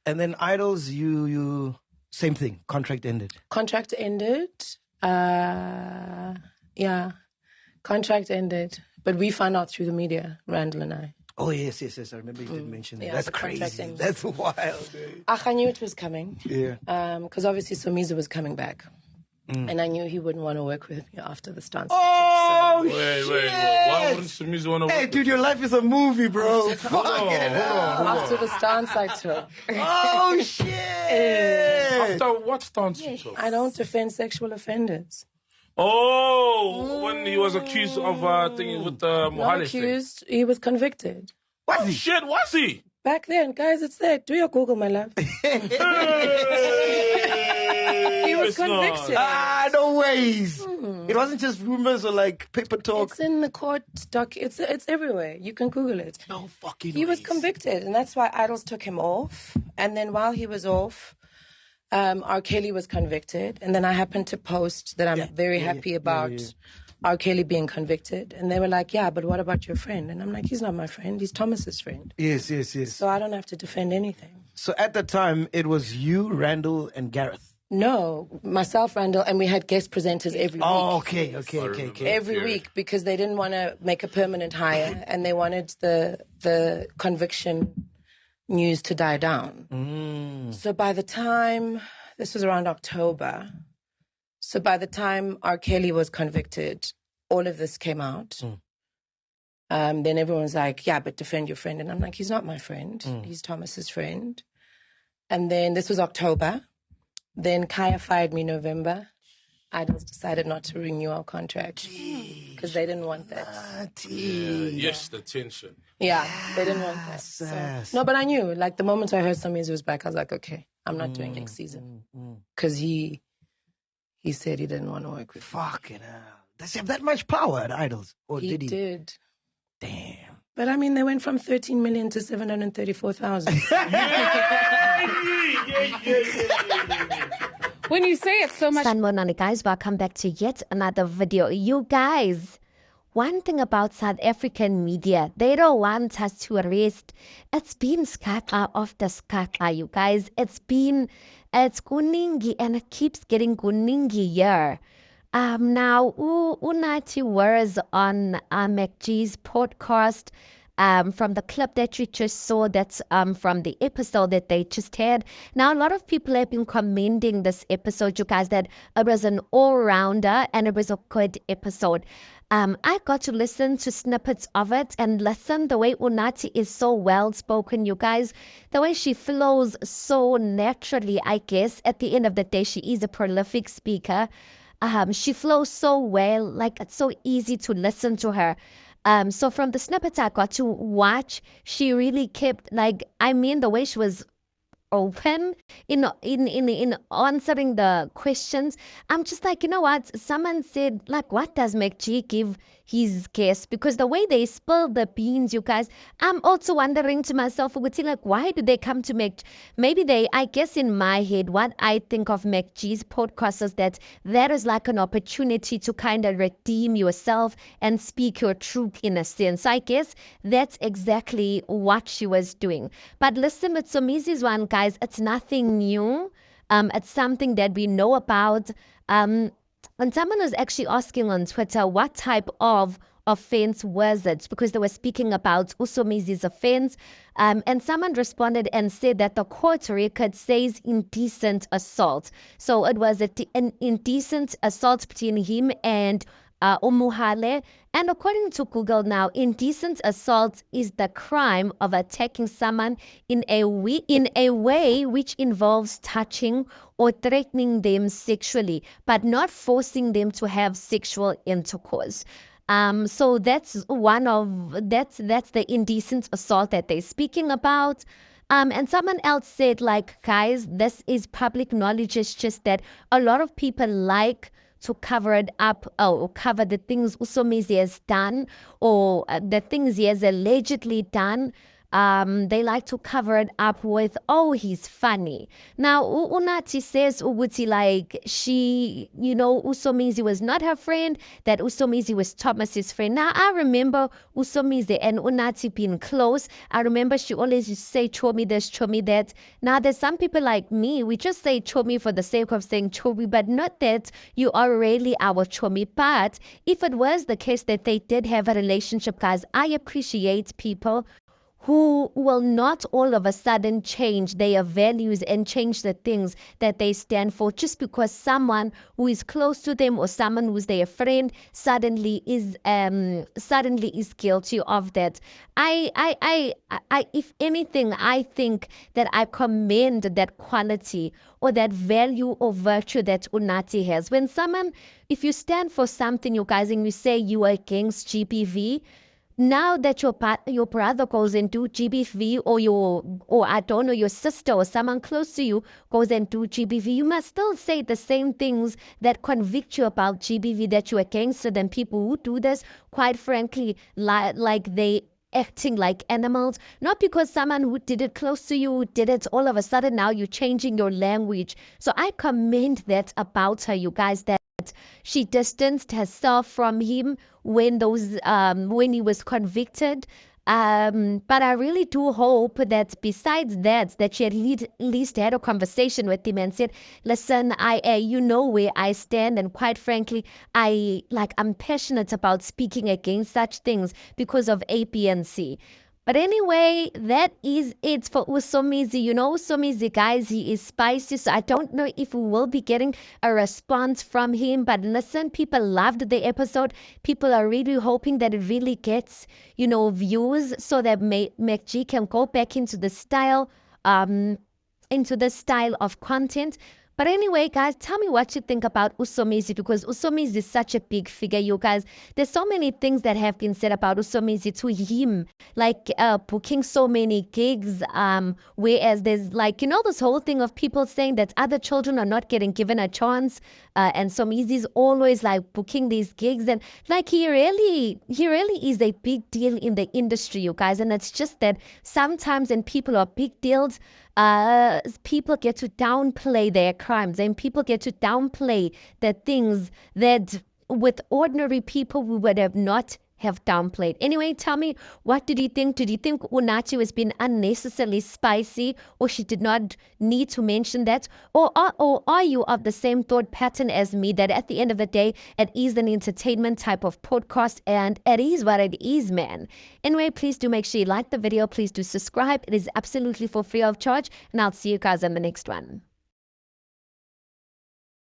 And then Idols, you same thing. Contract ended. Contract ended. Yeah. Contract ended. But we found out through the media, Randall and I. Oh, yes. I remember you did mention that. Yeah, That's the contract crazy. ended. That's wild. I knew it was coming. Yeah. Because obviously Somizi was coming back. And I knew he wouldn't want to work with me after the stance. Oh, Wait. Why wouldn't Somizi want to work? Hey, dude, your life is a movie, bro. Hold on. After the stance I took. Oh, shit. After what stance you took? I don't defend sexual offenders. Oh, when he was accused of thingy with the Not Mohale thing. accused, he was convicted. What's Oh, he? shit, was he? Back then, guys, it's there. Do your Google, my love. He was convicted. No ways. It wasn't just rumors or like paper talk. It's in the court doc. It's everywhere. You can Google it. No fucking He was ways. convicted, and that's why Idols took him off. And then while he was off, R. Kelly was convicted. And then I happened to post that I'm very happy about R. Kelly being convicted. And they were like, yeah, but what about your friend? And I'm like, he's not my friend. He's Thomas's friend. Yes. So I don't have to defend anything. So at the time, it was you, Randall, and Gareth. No, myself, Randall, and we had guest presenters every week. Oh, okay. Every week, because they didn't want to make a permanent hire and they wanted the conviction news to die down. So by the time, this was around October, so by the time R. Kelly was convicted, all of this came out. Then everyone's like, yeah, but defend your friend. And I'm like, he's not my friend. He's Thomas's friend. And then this was October. Then Kaya fired me November. I just decided not to renew our contract because they didn't want that. Yes, the tension. Yeah, they didn't want that. So, no, but I knew. Like the moment I heard Somizi was back, I was like, okay, I'm not doing next season because he said he didn't want to work with me. Fucking hell. Does he have that much power at Idols? Or He did he? did. Damn. But I mean, they went from 13 million to 734,000. When you say it's so much... Sanibonani, guys. Welcome back to yet another video. You guys, one thing about South African media, they don't want us to rest. It's been skaka after skaka, you guys. It's kuningi and it keeps getting kuningi here. Now, Unathi was on MacG's podcast. From the clip that you just saw, that's from the episode that they just had. Now, a lot of people have been commending this episode, you guys, that it was an all-rounder and it was a good episode. I got to listen to snippets of it and listen the way Unathi is so well-spoken, you guys. The way she flows so naturally, I guess. At the end of the day, she is a prolific speaker. She flows so well, like it's so easy to listen to her. So from the snippets I got to watch, she really kept, like, I mean, the way she was open in answering the questions. I'm just like, you know what? Someone said, like, what does MacG give his guests? Because the way they spill the beans, you guys, I'm also wondering to myself, like, why do they come to MacG? Maybe I guess in my head, what I think of MacG's podcast is that is like an opportunity to kind of redeem yourself and speak your truth in a sense. I guess that's exactly what she was doing. But listen, with Somizi's one, guys, it's nothing new. It's something that we know about. And someone was actually asking on Twitter what type of offense was it, because they were speaking about Somizi's offense. And someone responded and said that the court record says indecent assault. So it was an indecent assault between him and Mohale. And according to Google now, indecent assault is the crime of attacking someone in a way which involves touching or threatening them sexually, but not forcing them to have sexual intercourse. So that's that's the indecent assault that they're speaking about. And someone else said, like, guys, this is public knowledge. It's just that a lot of people like to cover it up or cover the things Somizi has done or the things he has allegedly done. they like to cover it up with, oh, he's funny. Now, Unathi says Uguti like Usomizi was not her friend, that Usomizi was Thomas's friend. Now, I remember Usomizi and Unathi being close. I remember she always used to say, Chomi this, Chomi that. Now, there's some people like me, we just say Chomi for the sake of saying Chomi, but not that you are really our Chomi. But if it was the case that they did have a relationship, guys, I appreciate people who will not all of a sudden change their values and change the things that they stand for just because someone who is close to them or someone who's their friend suddenly is guilty of that. I if anything, I think that I commend that quality or that value or virtue that Unathi has. When someone, if you stand for something, you guys, and you say you are against GBV, now that your brother goes into GBV or I don't know, your sister or someone close to you goes into GBV, you must still say the same things that convict you about GBV, that you're against it. And people who do this, quite frankly, like they acting like animals, not because someone who did it close to you did it all of a sudden, now you're changing your language. So I commend that about her, you guys, that she distanced herself from him when he was convicted. But I really do hope that besides that she at least had a conversation with him and said, listen, you know where I stand, and quite frankly, I'm passionate about speaking against such things because of A, B, and C. But anyway, that is it for Usomizi. Usomizi, guys, he is spicy, so I don't know if we will be getting a response from him. But listen, people loved the episode. People are really hoping that it really gets, views so that MacG can go back into the style of content. But anyway, guys, tell me what you think about Usomizi, because Usomizi is such a big figure, you guys. There's so many things that have been said about Usomizi to him, like booking so many gigs, whereas there's this whole thing of people saying that other children are not getting given a chance, and Somizi's always booking these gigs, and he really is a big deal in the industry, you guys. And it's just that sometimes when people are big deals, people get to downplay their crimes, and people get to downplay the things that with ordinary people we would have not have downplayed. Anyway, tell me, what did you think? Did you think Unathi was being unnecessarily spicy, or she did not need to mention that? Or are you of the same thought pattern as me, that at the end of the day, it is an entertainment type of podcast, and it is what it is, man? Anyway, please do make sure you like the video. Please do subscribe. It is absolutely for free of charge, and I'll see you guys on the next one.